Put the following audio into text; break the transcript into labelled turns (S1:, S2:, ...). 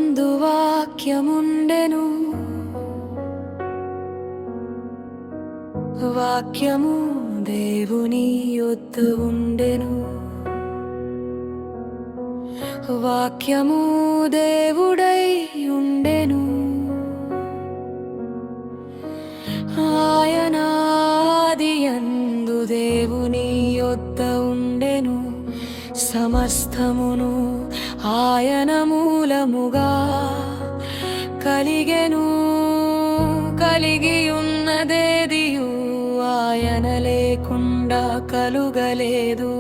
S1: యందు వాక్యముండెను, వాక్యము దేవుని యొద్ద ఉండెను, వాక్యము దేవుడై ఉండెను. ఆయన ఆదియందు దేవుని యొద్ద ఉండెను, సమస్తమును ఆయన మూలముగా కలిగెను. కలిగియున్నదేదియు ఆయన లేకుండా కలుగలేదు.